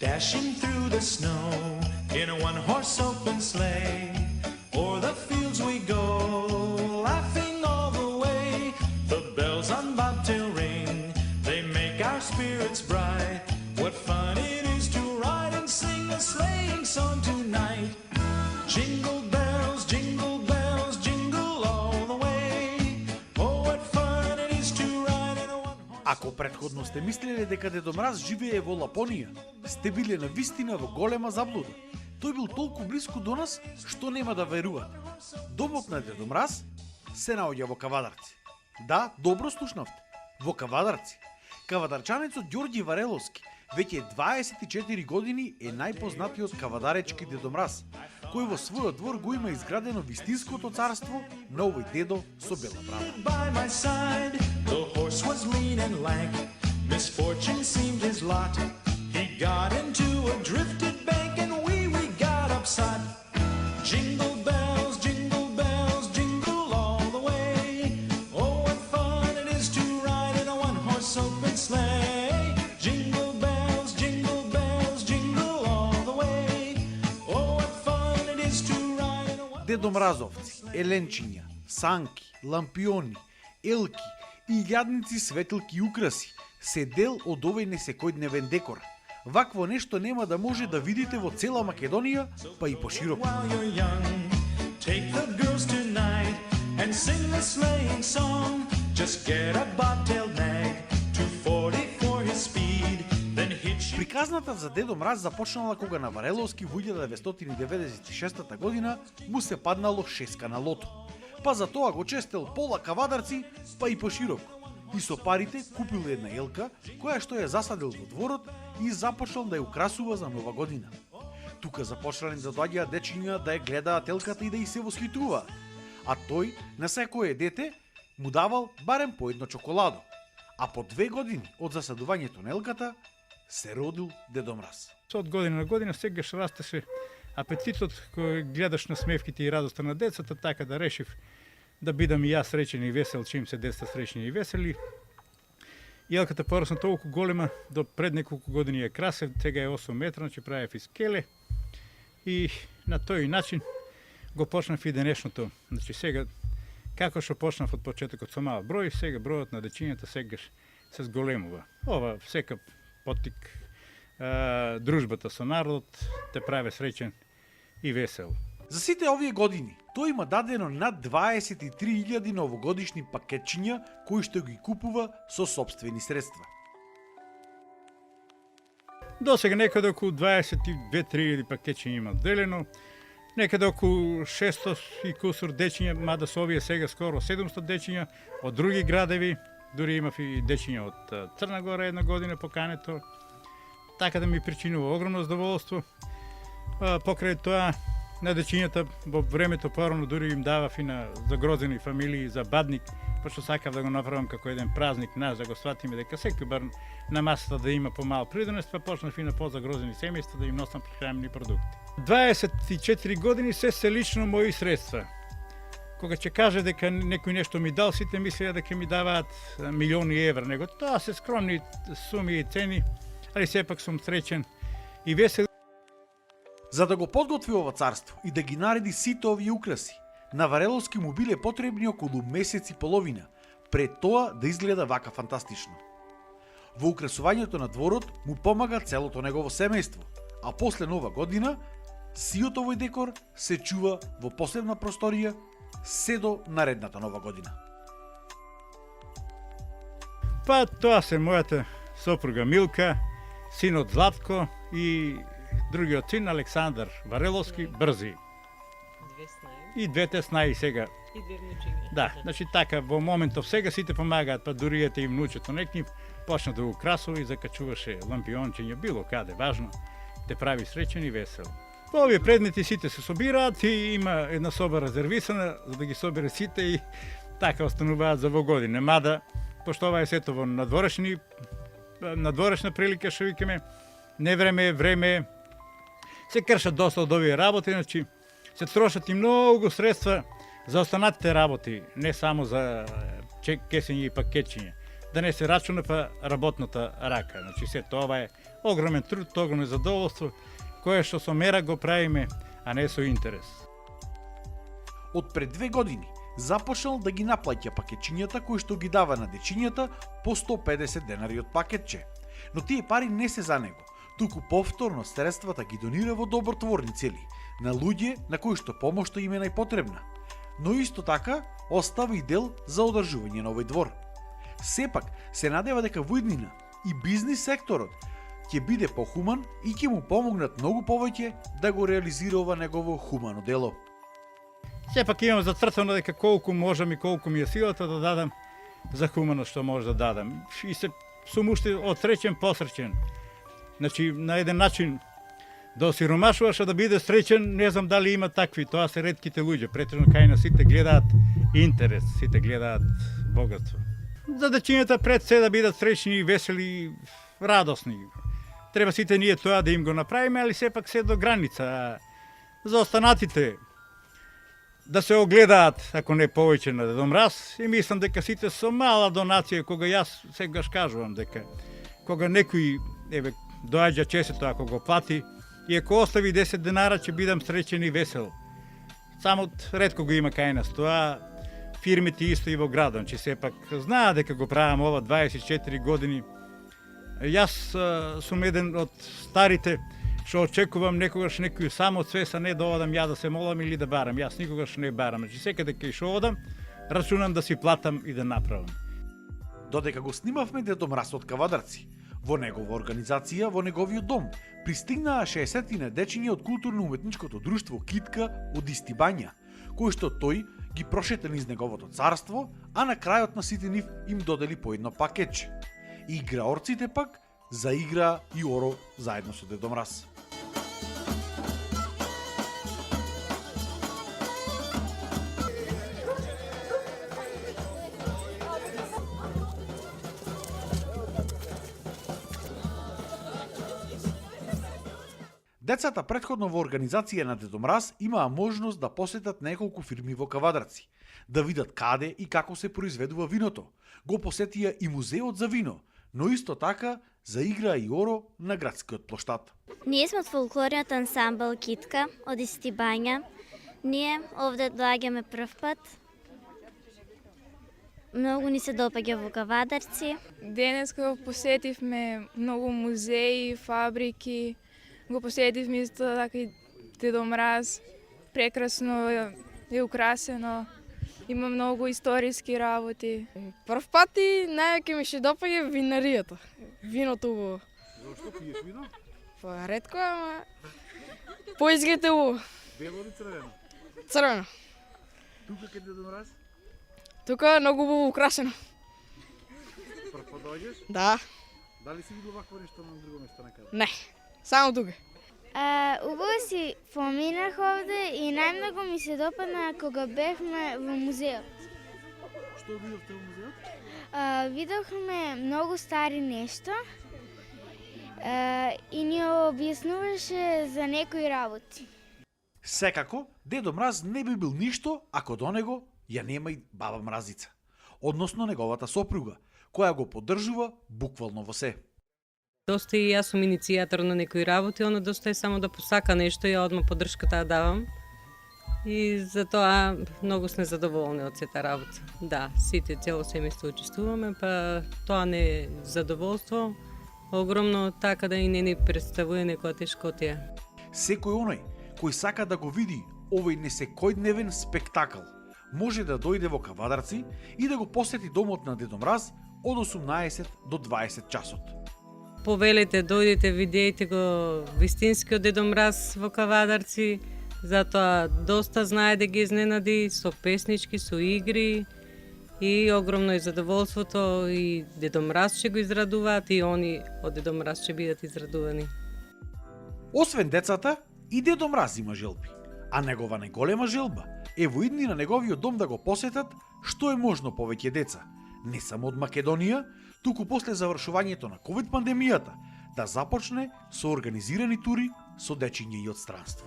Dashing through the snow in a one-horse open sleigh. O'er the fields we go, laughing all the way. The bells on bobtail ring, they make our spirits bright. What fun it is to ride and sing a sleighing song tonight. Jingle bells, jingle bells, jingle all the way. Oh, what fun it is to ride in a one-horse. Ако претходно сте мислеле дека Дедо Мраз живее во Лапонија, сте биле на вистина во голема заблуда. Тој бил толку близко до нас, што нема да верувате. Домот на Дедо Мраз се наоѓа во Кавадарци. Да, добро слушнавте. Во Кавадарци. Кавадарчанецот Ѓорѓи Вареловски веќе 24 години е најпознатиот кавадаречки Дедо Мраз, кој во својот двор го има изградено вистинското царство на овој дедо со бела брада. By my side, the horse was lean and lank. Misfortune seemed his lot. He got into a drifted bank and we got upset. Jingle bells, jingle all the way. Oh, what fun it is to ride in a one-horse open sleigh. Jingle bells, jingle all the way. Oh, what fun it is to ride in a one... Дедо Мразовци, еленчиња, санки, лампиони, елки, илјадници светилки и украси се дел од овој несекојдневен декор. Вакво нешто нема да може да видите во цела Македонија, па и пошироко. While you're young, take the girls tonight and sing the sleighing song. Just get a bobtailed nag, 240 for his speed, then hitch you. Приказната за Дедо Мраз започнала кога на Вареловски во 1996 година му се паднало шеска на лото. Па за тоа го честел пола Кавадарци, па и пошироко. И со парите купил една елка, која што ја засадил во дворот и започнал да ја украсува за нова година. Тука започнале да доаѓаат дечиња да ја гледаат елката и да и се восхитуваат. А тој на секое дете му давал барем по едно чоколадо. А по 2 години од засадувањето на елката се родил Дедо Мраз. Од година на година сегаш растеше апетитот кој гледаш на смевките и радоста на децата, така да решив да бидам и јас среќен и весел, чим се деца среќни и весели. Елката порасна толку голема, до пред неколку години е красев, сега е 8 метра, значи правев из келе. И на тој начин го почнав и денешното. Значи сега, како што почнав од почетокот со мал број, сега бројот на дечињата сегаш се зголемува. Ова секој потик, дружбата со народот те праве среќен и весел. За сите овие години, тој има дадено над 23.000 новогодишни пакетчиња кои што ги купува со сопствени средства. До сега некаде околу 22-23.000 пакетчиња има делено, некаде околу 600 и кусур дечиња, мада со овие сега скоро 700 дечиња од други градеви, дури имав и дечиња од Црна Гора една година покането, така да ми причинува огромно задоволство. Покрај тоа, на дечињата во времето порано дури им давав и на загрозени фамилии за бадник, пошто сакав да го направам како еден празник наш, да го сватиме дека секој бар на масата да има помал придонес, па почнав и на позагрозени семејства да им носам прехранени продукти. 24 години се лично мои средства. Кога ќе каже дека некој нешто ми дал, сите мислеа дека ми даваат милиони евра, него тоа се скромни суми и цени, али сепак сум среќен и весел. За да го подготви ова царство и да ги нареди сите овие украси, на Вареловски му биле потребни околу месец и половина, пред тоа да изгледа вака фантастично. Во украсувањето на дворот му помага целото негово семејство, а после Нова година, сиот овој декор се чува во посебна просторија се до наредната Нова година. Па тоа се мојата сопруга Милка, синот Златко и другиот син Александар Вареловски, брзи. И двете снаи сега. И две внучиња. Да, значи така, во моментов сега сите помагаат, па дури ете и внучето некнив, почна да украсува и закачуваше лампиончиња, било каде, важно, те прави среќен и весел. Овие предмети сите се собираат и има една соба резервисана, за да ги собере сите и така остануваат за во година. Мада, пошто ова е сето во надворешна прилика, што викаме, не време, се кршат доста од овие работи, значи се трошат и многу средства за останатите работи, не само за кесење и пакетчиње. да не се рачуна па работната рака. Значи се тоа е огромен труд, огромно задоволство, кое што со мера го правиме, а не со интерес. Од пред 2 години започнал да ги наплаќа пакетчињата кои што ги дава на дечињата по 150 денари од пакетче. Но тие пари не се за него, туку повторно средствата ги донира во добротворни цели, на луѓе на кои што помошта им е најпотребна. Но исто така остава и дел за одржување на овој двор. Сепак се надева дека во иднина и бизнис секторот ќе биде похуман и ќе му помогнат многу повеќе да го реализира ова негово хумано дело. Сепак имам зацртано дека колку можам и колку ми е силата да дадам за хумано што може да дадам. И се сум уште отсреќен посреќен. Значи, на еден начин да осиромашуваш, а да биде среќен, не знам дали има такви, тоа се ретките луѓе. Претежно кај на сите гледаат интерес, сите гледаат богатство. За дечињата пред се да бидат среќни, весели, радосни. Треба сите ние тоа да им го направиме, али сепак се до граница. За останатите да се огледаат, ако не повеќе на Дедо Мраз, и мислам дека сите со мала донација, кога јас сегаш кажувам дека кога некој доаѓа чесето ако го плати, и ако остави 10 денара ќе бидам среќен и весел. Само ретко го има кај нас тоа, фирмите исто и во градот, че сепак знаат дека го правам ова 24 години. Јас сум еден од старите што очекувам некогаш некој само цвеса, не да одам ја да се молам или да барам. Јас никогаш не барам. Значи секаде кај што одам, рачунам да си платам и да направам. Додека го снимавме Дедо Мраз од Кавадарци, во негова организација, во неговиот дом, пристигнаа 60 дечиња од културно-уметничкото друштво Китка од исти бања, кои што тој ги прошета низ неговото царство, а на крајот на сите нив им додели по едно пакетче. Играорците пак заиграа и оро заедно со Дедо Мраз. Децата претходно во организација на Дедо Мраз имаа можност да посетат неколку фирми во Кавадарци, да видат каде и како се произведува виното. Го посетија и музеот за вино, но исто така заиграа и оро на градскиот плоштад. Ние сме од фолклорниот ансамбл Китка од Исти бања. Ние овде доаѓаме прв пат. Многу ни се допаѓа во Кавадарци. Денеска посетивме многу музеи, фабрики. Го посетивме исто така и Дедо Мраз. Прекрасно е украсено. Има многу историски работи. Прв пат и најаќе ми се допаѓа винаријата. Виното убаво. Зошто пиеш вино? Па ретко, ама поизглед е убаво. Бело или црвено? Црвено. Тука каде Дедо Мраз? Тука е многу убаво украсено. Прв пат доаѓаш? Да. Дали си видел вакво нешто на друго место некаде? Не. Само тука. Убаво си поминах овде и најмногу ми се допадна кога бевме во музеот. Што видовте во музеот? Видовме многу стари нешта и ни објаснуваше за некои работи. Секако, Дедо Мраз не би бил ништо ако до него ја нема и баба Мразица, односно неговата сопруга, која го поддржува буквално во се. Доста и јас сум иницијатор на некои работи, оно доста е само да посака нешто и ја одма поддршката ја давам. И затоа многу сме задоволни од сета работа. Да, сите цело семејство учествуваме, па тоа не е задоволство огромно, така да и не ни представува некоја тешкотија. Секој оној кој сака да го види овој несекојдневен спектакл, може да дојде во Кавадарци и да го посети домот на Дедо Мраз од 18 до 20 часот. Повелете, дојдете, видејте го вистинскиот Дедо Мраз во Кавадарци, затоа доста знае да ги изненади со песнички, со игри и огромно е задоволството и Дедо Мраз ќе го израдуваат и они од Дедо Мраз ќе бидат израдувани. Освен децата, и Дедо Мраз има желби, а негова најголема желба е во идни на неговиот дом да го посетат што е можно повеќе деца, не само од Македонија, туку после завршувањето на ковид пандемијата, да започне со организирани тури со дечиња и од странство.